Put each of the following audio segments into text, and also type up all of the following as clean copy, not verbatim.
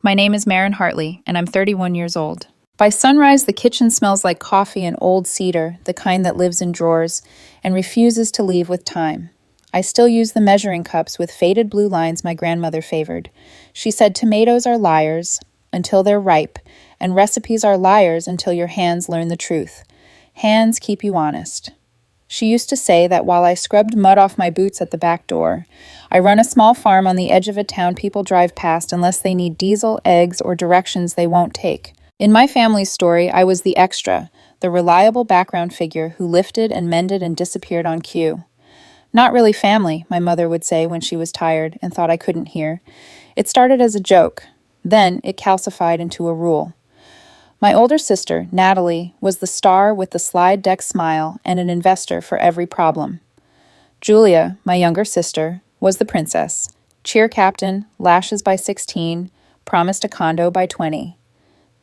My name is Maren Hartley, and I'm 31 years old. By sunrise, the kitchen smells like coffee and old cedar, the kind that lives in drawers, and refuses to leave with time. I still use the measuring cups with faded blue lines my grandmother favored. She said tomatoes are liars until they're ripe, and recipes are liars until your hands learn the truth. Hands keep you honest. She used to say that while I scrubbed mud off my boots at the back door, I run a small farm on the edge of a town people drive past unless they need diesel, eggs, or directions they won't take. In my family's story, I was the extra, the reliable background figure who lifted and mended and disappeared on cue. Not really family, my mother would say when she was tired and thought I couldn't hear. It started as a joke. Then it calcified into a rule. My older sister, Natalie, was the star with the slide deck smile and an investor for every problem. Julia, my younger sister, was the princess, cheer captain, lashes by 16, promised a condo by 20.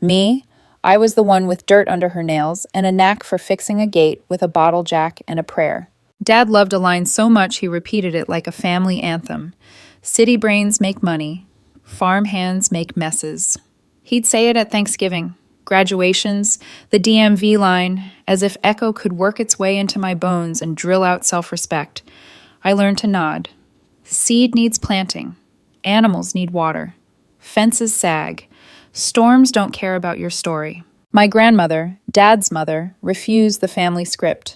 Me, I was the one with dirt under her nails and a knack for fixing a gate with a bottle jack and a prayer. Dad loved a line so much he repeated it like a family anthem. City brains make money. Farm hands make messes. He'd say it at Thanksgiving, graduations, the DMV line, as if echo could work its way into my bones and drill out self-respect. I learned to nod. Seed needs planting. Animals need water. Fences sag. Storms don't care about your story. My grandmother, Dad's mother, refused the family script.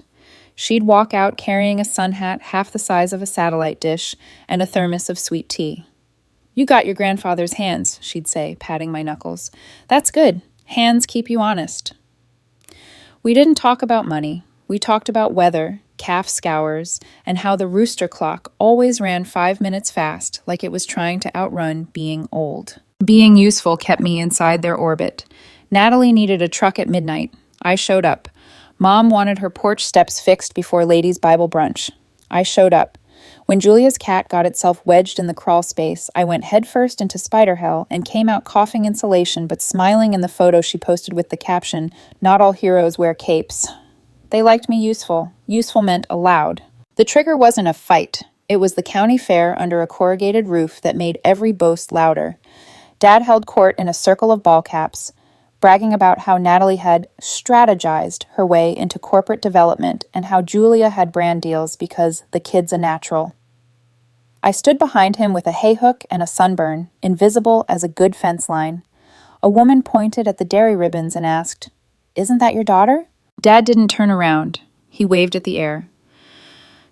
She'd walk out carrying a sun hat half the size of a satellite dish and a thermos of sweet tea. "You got your grandfather's hands," she'd say, patting my knuckles. "That's good. Hands keep you honest." We didn't talk about money. We talked about weather, calf scours, and how the rooster clock always ran 5 minutes fast, like it was trying to outrun being old. Being useful kept me inside their orbit. Natalie needed a truck at midnight. I showed up. Mom wanted her porch steps fixed before ladies' Bible brunch. I showed up. When Julia's cat got itself wedged in the crawl space, I went headfirst into spider hell and came out coughing insulation but smiling in the photo she posted with the caption, "Not all heroes wear capes." They liked me useful. Useful meant allowed. The trigger wasn't a fight. It was the county fair under a corrugated roof that made every boast louder. Dad held court in a circle of ball caps, bragging about how Natalie had strategized her way into corporate development and how Julia had brand deals because the kid's a natural. I stood behind him with a hay hook and a sunburn, invisible as a good fence line. A woman pointed at the dairy ribbons and asked, "Isn't that your daughter?" Dad didn't turn around. He waved at the air.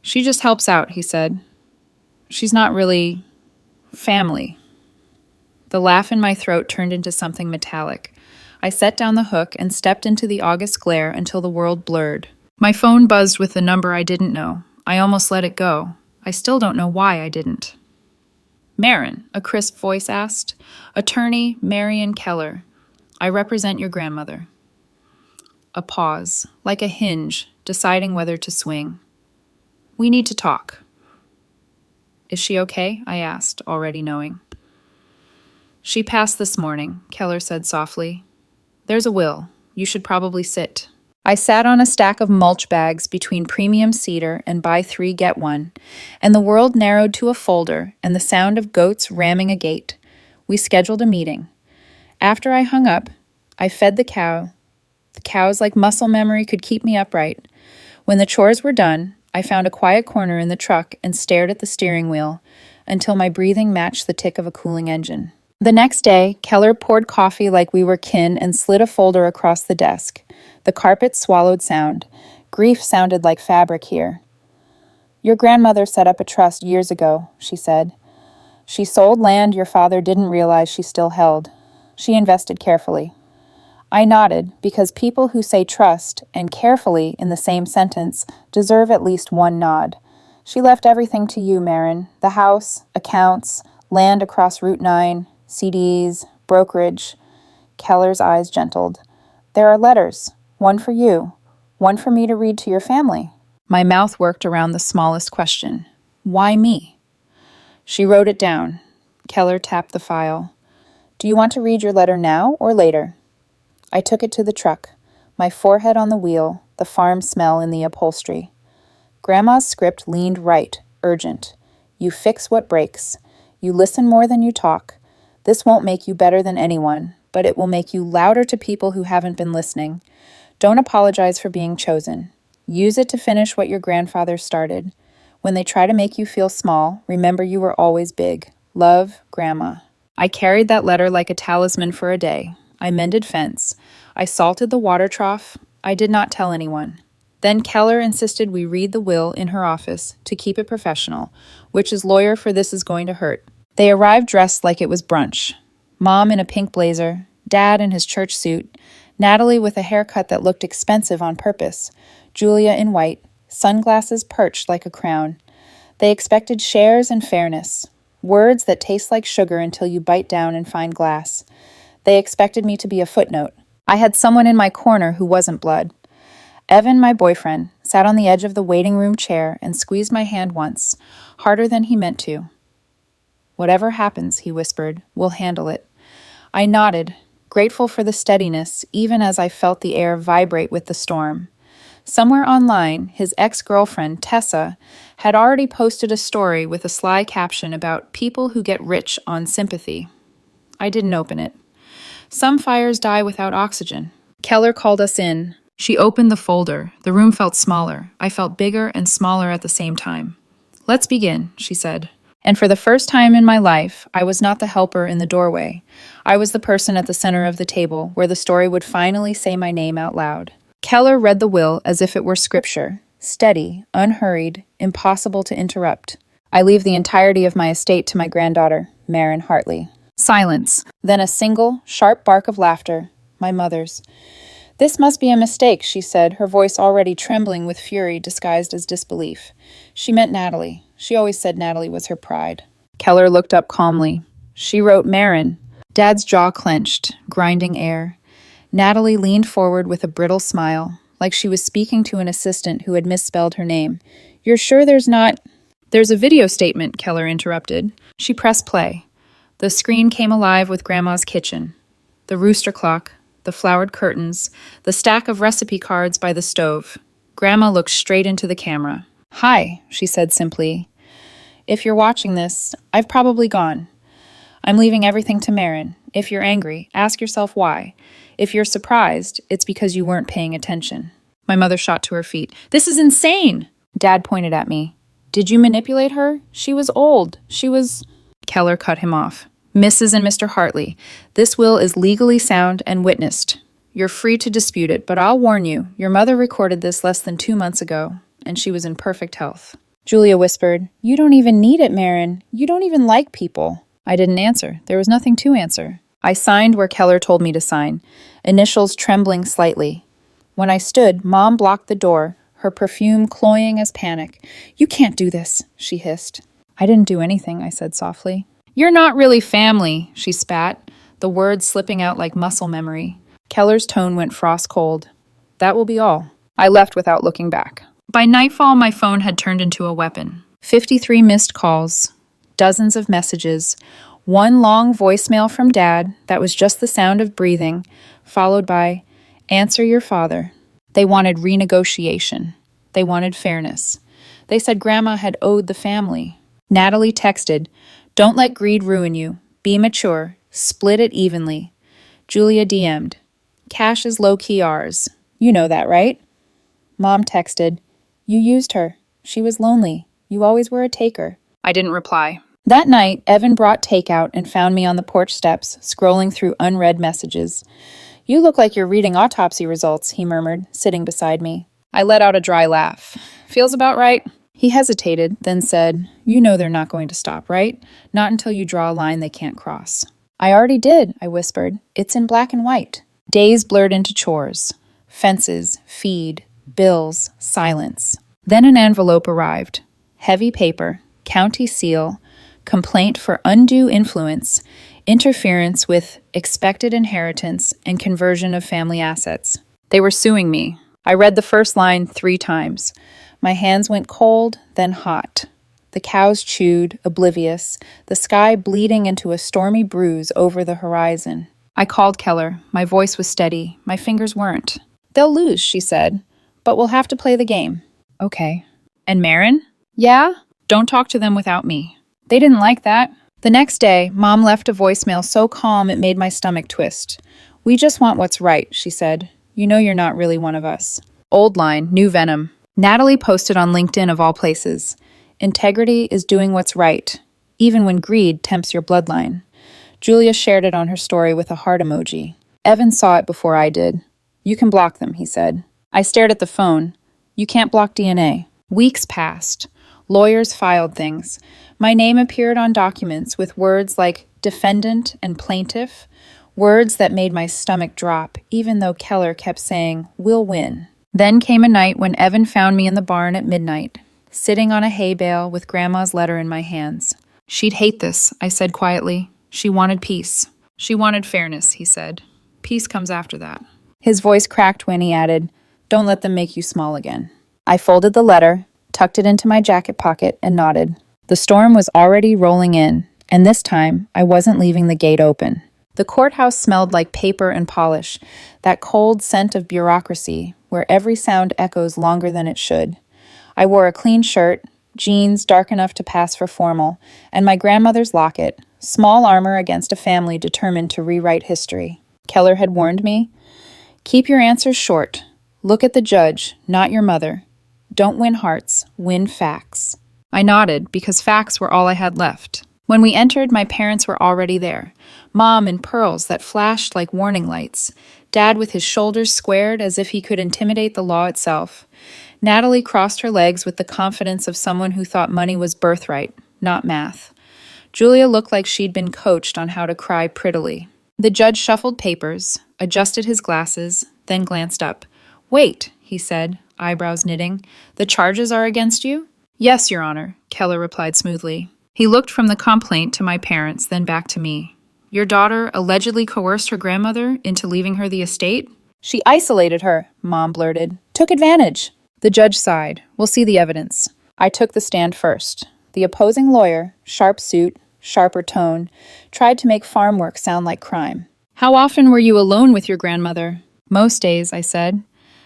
"She just helps out," he said. "She's not really family." The laugh in my throat turned into something metallic. I set down the hook and stepped into the August glare until the world blurred. My phone buzzed with the number I didn't know. I almost let it go. I still don't know why I didn't. "Maren," a crisp voice asked. "Attorney Marion Keller. I represent your grandmother." A pause, like a hinge, deciding whether to swing. "We need to talk." "Is she okay?" I asked, already knowing. "She passed this morning," Keller said softly. "There's a will. You should probably sit." I sat on a stack of mulch bags between premium cedar and buy 3 get 1, and the world narrowed to a folder and the sound of goats ramming a gate. We scheduled a meeting. After I hung up, I fed the cow. The cow's like muscle memory could keep me upright. When the chores were done, I found a quiet corner in the truck and stared at the steering wheel until my breathing matched the tick of a cooling engine. The next day, Keller poured coffee like we were kin and slid a folder across the desk. The carpet swallowed sound. Grief sounded like fabric here. "Your grandmother set up a trust years ago," she said. "She sold land your father didn't realize she still held. She invested carefully." I nodded because people who say trust and carefully in the same sentence deserve at least one nod. "She left everything to you, Maren. The house, accounts, land across Route 9, CDs, brokerage." Keller's eyes gentled. "There are letters. One for you. One for me to read to your family." My mouth worked around the smallest question. Why me? She wrote it down. Keller tapped the file. "Do you want to read your letter now or later?" I took it to the truck, my forehead on the wheel, the farm smell in the upholstery. Grandma's script leaned right, urgent. You fix what breaks. You listen more than you talk. This won't make you better than anyone, but it will make you louder to people who haven't been listening. Don't apologize for being chosen. Use it to finish what your grandfather started. When they try to make you feel small, remember you were always big. Love, Grandma. I carried that letter like a talisman for a day. I mended fence. I salted the water trough. I did not tell anyone. Then Keller insisted we read the will in her office to keep it professional, which is lawyer for this is going to hurt. They arrived dressed like it was brunch. Mom in a pink blazer, Dad in his church suit, Natalie with a haircut that looked expensive on purpose, Julia in white, sunglasses perched like a crown. They expected shares and fairness, words that taste like sugar until you bite down and find glass. They expected me to be a footnote. I had someone in my corner who wasn't blood. Evan, my boyfriend, sat on the edge of the waiting room chair and squeezed my hand once, harder than he meant to. Whatever happens, he whispered, we'll handle it. I nodded, grateful for the steadiness, even as I felt the air vibrate with the storm. Somewhere online, his ex-girlfriend, Tessa, had already posted a story with a sly caption about people who get rich on sympathy. I didn't open it. Some fires die without oxygen. Keller called us in. She opened the folder. The room felt smaller. I felt bigger and smaller at the same time. Let's begin, she said. And for the first time in my life, I was not the helper in the doorway. I was the person at the center of the table, where the story would finally say my name out loud. Keller read the will as if it were scripture, steady, unhurried, impossible to interrupt. I leave the entirety of my estate to my granddaughter, Maren Hartley. Silence. Then a single, sharp bark of laughter, my mother's. This must be a mistake, she said, her voice already trembling with fury disguised as disbelief. She meant Natalie. She always said Natalie was her pride. Keller looked up calmly. She wrote Maren. Dad's jaw clenched, grinding air. Natalie leaned forward with a brittle smile, like she was speaking to an assistant who had misspelled her name. You're sure there's not... There's a video statement, Keller interrupted. She pressed play. The screen came alive with Grandma's kitchen. The rooster clock, the flowered curtains, the stack of recipe cards by the stove. Grandma looked straight into the camera. Hi, she said simply. If you're watching this, I've probably gone. I'm leaving everything to Maren. If you're angry, ask yourself why. If you're surprised, it's because you weren't paying attention. My mother shot to her feet. This is insane! Dad pointed at me. Did you manipulate her? She was old. She was... Keller cut him off. Mrs. and Mr. Hartley, this will is legally sound and witnessed. You're free to dispute it, but I'll warn you, your mother recorded this less than 2 months ago, and she was in perfect health. Julia whispered, You don't even need it, Maren. You don't even like people. I didn't answer. There was nothing to answer. I signed where Keller told me to sign, initials trembling slightly. When I stood, Mom blocked the door, her perfume cloying as panic. You can't do this, she hissed. I didn't do anything, I said softly. You're not really family, she spat, the words slipping out like muscle memory. Keller's tone went frost cold. That will be all. I left without looking back. By nightfall, my phone had turned into a weapon. 53 missed calls, dozens of messages, one long voicemail from Dad that was just the sound of breathing, followed by, Answer your father. They wanted renegotiation. They wanted fairness. They said Grandma had owed the family. Natalie texted, Don't let greed ruin you. Be mature. Split it evenly. Julia DM'd, Cash is low-key ours. You know that, right? Mom texted, You used her. She was lonely. You always were a taker. I didn't reply. That night, Evan brought takeout and found me on the porch steps, scrolling through unread messages. You look like you're reading autopsy results, he murmured, sitting beside me. I let out a dry laugh. Feels about right. He hesitated, then said, You know they're not going to stop, right? Not until you draw a line they can't cross. I already did, I whispered. It's in black and white. Days blurred into chores. Fences, feed, bills, silence. Then an envelope arrived. Heavy paper, county seal, complaint for undue influence, interference with expected inheritance, and conversion of family assets. They were suing me. I read the first line 3 times. My hands went cold, then hot. The cows chewed, oblivious, the sky bleeding into a stormy bruise over the horizon. I called Keller. My voice was steady. My fingers weren't. They'll lose, she said, but we'll have to play the game. Okay. And Maren? Yeah? Don't talk to them without me. They didn't like that. The next day, Mom left a voicemail so calm it made my stomach twist. "We just want what's right," she said. "You know you're not really one of us." Old line, new venom. Natalie posted on LinkedIn of all places. "Integrity is doing what's right, even when greed tempts your bloodline." Julia shared it on her story with a heart emoji. Evan saw it before I did. "You can block them," he said. I stared at the phone. "You can't block DNA." Weeks passed. Lawyers filed things. My name appeared on documents with words like defendant and plaintiff, words that made my stomach drop, even though Keller kept saying, "We'll win." Then came a night when Evan found me in the barn at midnight, sitting on a hay bale with Grandma's letter in my hands. "She'd hate this," I said quietly. "She wanted peace." "She wanted fairness," he said. "Peace comes after that." His voice cracked when he added, "Don't let them make you small again." I folded the letter, tucked it into my jacket pocket, and nodded. The storm was already rolling in, and this time I wasn't leaving the gate open. The courthouse smelled like paper and polish, that cold scent of bureaucracy, where every sound echoes longer than it should. I wore a clean shirt, jeans dark enough to pass for formal, and my grandmother's locket, small armor against a family determined to rewrite history. Keller had warned me, "Keep your answers short. Look at the judge, not your mother. Don't win hearts, win facts." I nodded because facts were all I had left. When we entered, my parents were already there. Mom in pearls that flashed like warning lights. Dad with his shoulders squared as if he could intimidate the law itself. Natalie crossed her legs with the confidence of someone who thought money was birthright, not math. Julia looked like she'd been coached on how to cry prettily. The judge shuffled papers, adjusted his glasses, then glanced up. "Wait," he said, eyebrows knitting. "The charges are against you?" "Yes, Your Honor," Keller replied smoothly. He looked from the complaint to my parents, then back to me. "Your daughter allegedly coerced her grandmother into leaving her the estate?" "She isolated her," Mom blurted. "Took advantage." The judge sighed. "We'll see the evidence." I took the stand first. The opposing lawyer, sharp suit, sharper tone, tried to make farm work sound like crime. "How often were you alone with your grandmother?" "Most days," I said.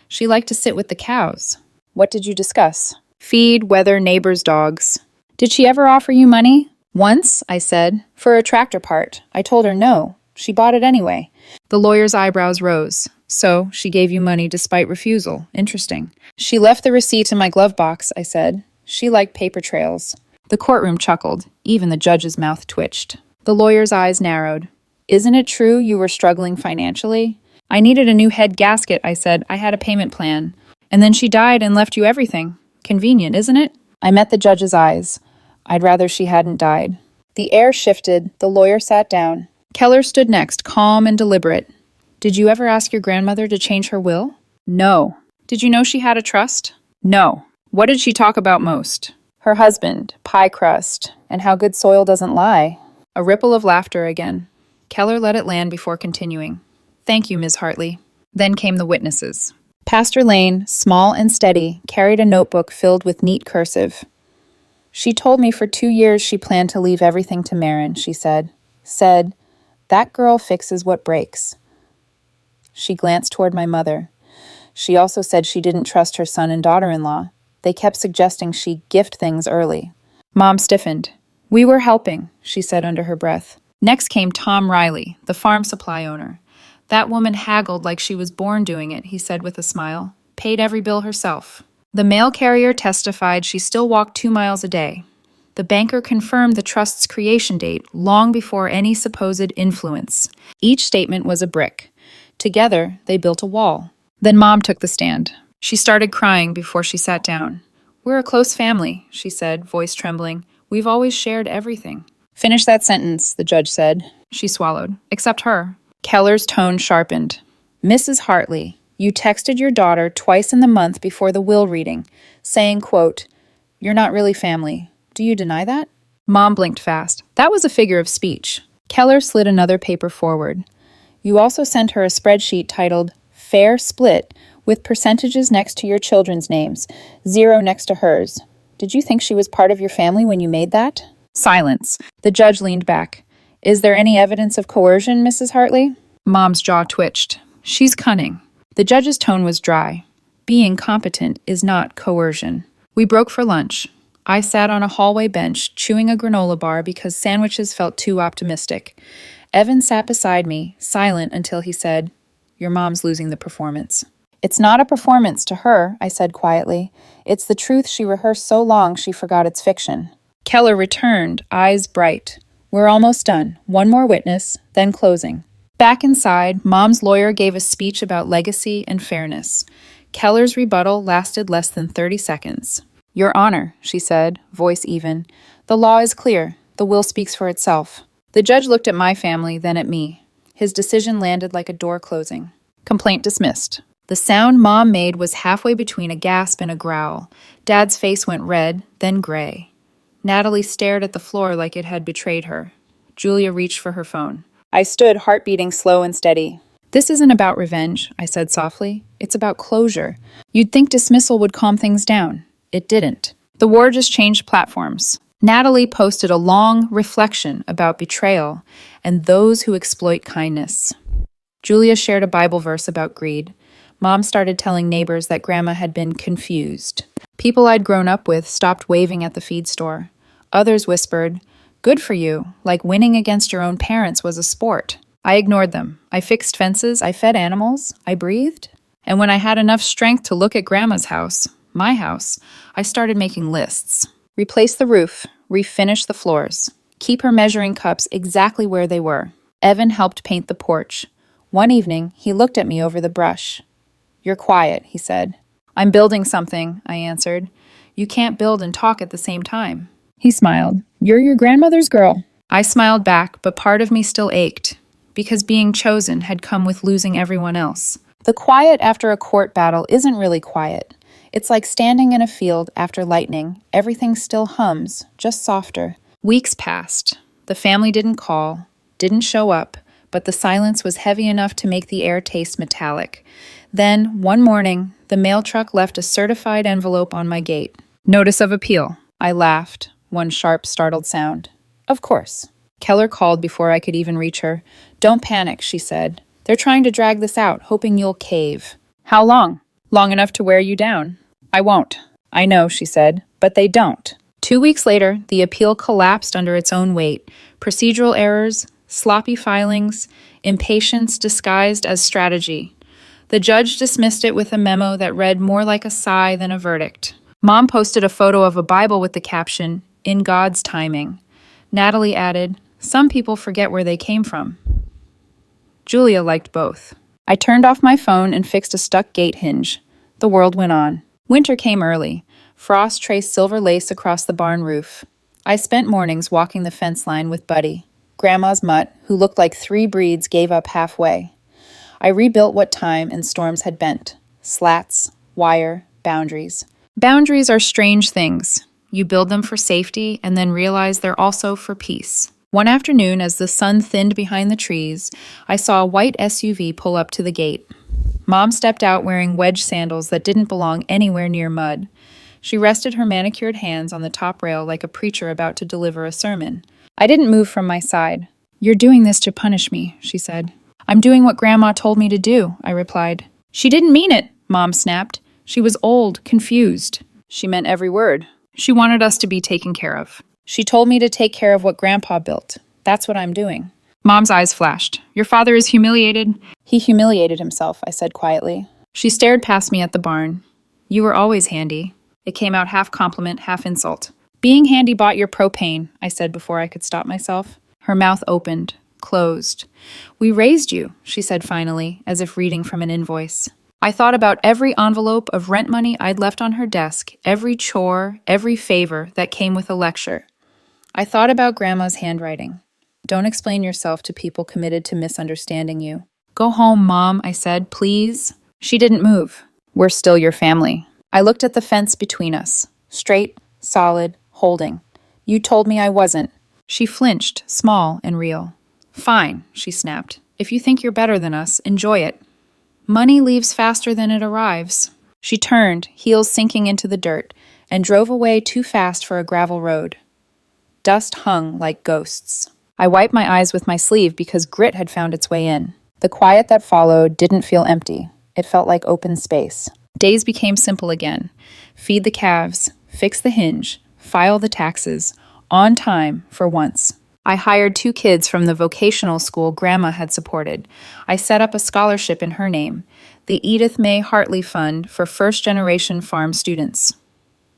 "She liked to sit with the cows." "What did you discuss?" "Feed, weather, neighbors' dogs." "Did she ever offer you money?" "Once," I said, "for a tractor part. I told her no. She bought it anyway." The lawyer's eyebrows rose. "So, she gave you money despite refusal. Interesting." "She left the receipt in my glove box," I said. "She liked paper trails." The courtroom chuckled. Even the judge's mouth twitched. The lawyer's eyes narrowed. "Isn't it true you were struggling financially?" "I needed a new head gasket," I said. "I had a payment plan." "And then she died and left you everything. Convenient, isn't it?" I met the judge's eyes. I'd rather she hadn't died. The air shifted. The lawyer sat down. Keller stood next, calm and deliberate. "Did you ever ask your grandmother to change her will?" "No." "Did you know she had a trust?" "No." "What did she talk about most?" "Her husband, pie crust, and how good soil doesn't lie." A ripple of laughter again. Keller let it land before continuing. "Thank you, Ms. Hartley." Then came the witnesses. Pastor Lane, small and steady, carried a notebook filled with neat cursive. "She told me for 2 years she planned to leave everything to Marin," she said. "Said, that girl fixes what breaks." She glanced toward my mother. She also said she didn't trust her son and daughter-in-law. They kept suggesting she gift things early. Mom stiffened. "We were helping," she said under her breath. Next came Tom Riley, the farm supply owner. "That woman haggled like she was born doing it," he said with a smile. "Paid every bill herself." The mail carrier testified she still walked 2 miles a day. The banker confirmed the trust's creation date long before any supposed influence. Each statement was a brick. Together, they built a wall. Then Mom took the stand. She started crying before she sat down. "We're a close family," she said, voice trembling. "We've always shared everything." "Finish that sentence," the judge said. She swallowed. "Except her." Keller's tone sharpened. "Mrs. Hartley, you texted your daughter twice in the month before the will reading, saying, quote, 'You're not really family.' Do you deny that?" Mom blinked fast. "That was a figure of speech." Keller slid another paper forward. "You also sent her a spreadsheet titled, 'Fair Split,' with percentages next to your children's names, 0 next to hers. Did you think she was part of your family when you made that?" Silence. The judge leaned back. "Is there any evidence of coercion, Mrs. Hartley?" Mom's jaw twitched. "She's cunning." The judge's tone was dry. Being competent is not coercion. We broke for lunch. I sat on a hallway bench, chewing a granola bar because sandwiches felt too optimistic. Evan sat beside me, silent until he said, "Your mom's losing the performance." "It's not a performance to her," I said quietly. "It's the truth she rehearsed so long she forgot it's fiction." Keller returned, eyes bright. "We're almost done. One more witness, then closing." Back inside, Mom's lawyer gave a speech about legacy and fairness. Keller's rebuttal lasted less than 30 seconds. "Your Honor," she said, voice even, "the law is clear. The will speaks for itself." The judge looked at my family, then at me. His decision landed like a door closing. Complaint dismissed. The sound Mom made was halfway between a gasp and a growl. Dad's face went red, then gray. Natalie stared at the floor like it had betrayed her. Julia reached for her phone. I stood, heart beating slow and steady. "This isn't about revenge," I said softly. "It's about closure. You'd think dismissal would calm things down. It didn't. The war just changed platforms." Natalie posted a long reflection about betrayal and those who exploit kindness. Julia shared a Bible verse about greed. Mom started telling neighbors that Grandma had been confused. People I'd grown up with stopped waving at the feed store. Others whispered, "Good for you, like winning against your own parents was a sport." I ignored them. I fixed fences, I fed animals, I breathed. And when I had enough strength to look at Grandma's house, my house, I started making lists. Replace the roof, refinish the floors, keep her measuring cups exactly where they were. Evan helped paint the porch. One evening, he looked at me over the brush. "You're quiet," he said. "I'm building something," I answered. "You can't build and talk at the same time." He smiled. "You're your grandmother's girl." I smiled back, but part of me still ached, because being chosen had come with losing everyone else. The quiet after a court battle isn't really quiet. It's like standing in a field after lightning. Everything still hums, just softer. Weeks passed. The family didn't call, didn't show up, but the silence was heavy enough to make the air taste metallic. Then, one morning, the mail truck left a certified envelope on my gate. "Notice of appeal." I laughed, one sharp, startled sound. "Of course." Keller called before I could even reach her. "Don't panic," she said. "They're trying to drag this out, hoping you'll cave." "How long?" "Long enough to wear you down." "I won't." "I know," she said, "but they don't." 2 weeks later, the appeal collapsed under its own weight. Procedural errors, sloppy filings, impatience disguised as strategy. The judge dismissed it with a memo that read more like a sigh than a verdict. Mom posted a photo of a Bible with the caption, "In God's timing." Natalie added, "Some people forget where they came from." Julia liked both. I turned off my phone and fixed a stuck gate hinge. The world went on. Winter came early. Frost traced silver lace across the barn roof. I spent mornings walking the fence line with Buddy. Grandma's mutt, who looked like 3 breeds, gave up halfway. I rebuilt what time and storms had bent. Slats, wire, boundaries. Boundaries are strange things. You build them for safety and then realize they're also for peace. One afternoon, as the sun thinned behind the trees, I saw a white SUV pull up to the gate. Mom stepped out wearing wedge sandals that didn't belong anywhere near mud. She rested her manicured hands on the top rail like a preacher about to deliver a sermon. I didn't move from my side. "You're doing this to punish me," she said. "I'm doing what Grandma told me to do," I replied. "She didn't mean it," Mom snapped. "She was old, confused." "She meant every word. She wanted us to be taken care of. She told me to take care of what Grandpa built. That's what I'm doing." Mom's eyes flashed. "Your father is humiliated?" "He humiliated himself," I said quietly. She stared past me at the barn. "You were always handy." It came out half compliment, half insult. "Being handy bought your propane," I said before I could stop myself. Her mouth opened, closed. "We raised you," she said finally, as if reading from an invoice. I thought about every envelope of rent money I'd left on her desk, every chore, every favor that came with a lecture. I thought about Grandma's handwriting. "Don't explain yourself to people committed to misunderstanding you." "Go home, Mom," I said, "please." She didn't move. "We're still your family." I looked at the fence between us. Straight, solid, holding. "You told me I wasn't." She flinched, small and real. "Fine," she snapped. "If you think you're better than us, enjoy it. Money leaves faster than it arrives." She turned, heels sinking into the dirt, and drove away too fast for a gravel road. Dust hung like ghosts. I wiped my eyes with my sleeve because grit had found its way in. The quiet that followed didn't feel empty. It felt like open space. Days became simple again. Feed the calves, fix the hinge, file the taxes, on time for once. I hired 2 kids from the vocational school Grandma had supported. I set up a scholarship in her name, the Edith May Hartley Fund for first-generation farm students.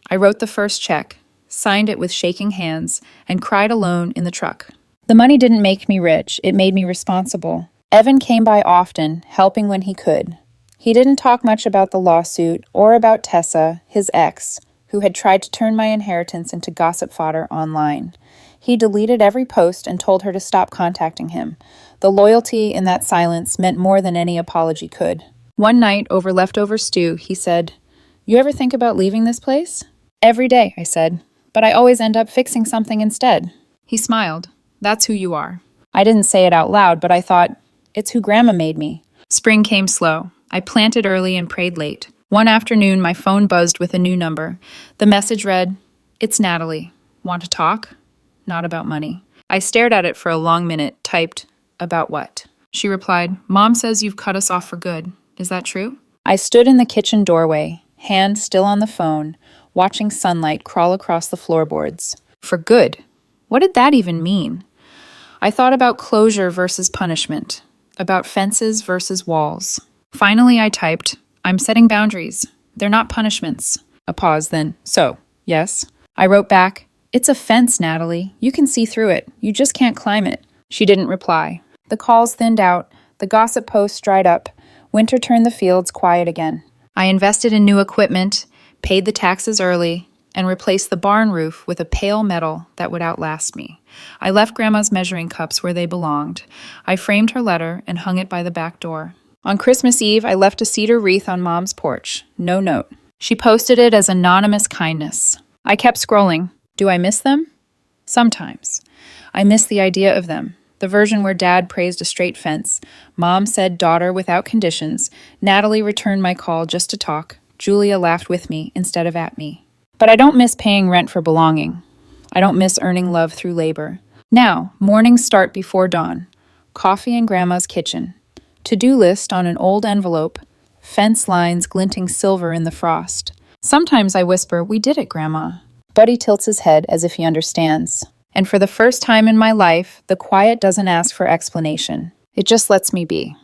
I wrote the first check, signed it with shaking hands, and cried alone in the truck. The money didn't make me rich, it made me responsible. Evan came by often, helping when he could. He didn't talk much about the lawsuit or about Tessa, his ex, who had tried to turn my inheritance into gossip fodder online. He deleted every post and told her to stop contacting him. The loyalty in that silence meant more than any apology could. One night, over leftover stew, he said, "You ever think about leaving this place?" "Every day," I said, "but I always end up fixing something instead." He smiled. "That's who you are." I didn't say it out loud, but I thought, it's who Grandma made me. Spring came slow. I planted early and prayed late. One afternoon, my phone buzzed with a new number. The message read, "It's Natalie. Want to talk? Not about money." I stared at it for a long minute, typed, "About what?" She replied, "Mom says you've cut us off for good. Is that true?" I stood in the kitchen doorway, hand still on the phone, watching sunlight crawl across the floorboards. For good? What did that even mean? I thought about closure versus punishment, about fences versus walls. Finally, I typed, "I'm setting boundaries. They're not punishments." A pause, then, "So, yes?" I wrote back, "It's a fence, Natalie. You can see through it. You just can't climb it." She didn't reply. The calls thinned out. The gossip posts dried up. Winter turned the fields quiet again. I invested in new equipment, paid the taxes early, and replaced the barn roof with a pale metal that would outlast me. I left Grandma's measuring cups where they belonged. I framed her letter and hung it by the back door. On Christmas Eve, I left a cedar wreath on Mom's porch. No note. She posted it as anonymous kindness. I kept scrolling. Do I miss them? Sometimes. I miss the idea of them. The version where Dad praised a straight fence. Mom said daughter without conditions. Natalie returned my call just to talk. Julia laughed with me instead of at me. But I don't miss paying rent for belonging. I don't miss earning love through labor. Now, mornings start before dawn. Coffee in Grandma's kitchen. To-do list on an old envelope. Fence lines glinting silver in the frost. Sometimes I whisper, "We did it, Grandma." Buddy tilts his head as if he understands. And for the first time in my life, the quiet doesn't ask for explanation. It just lets me be.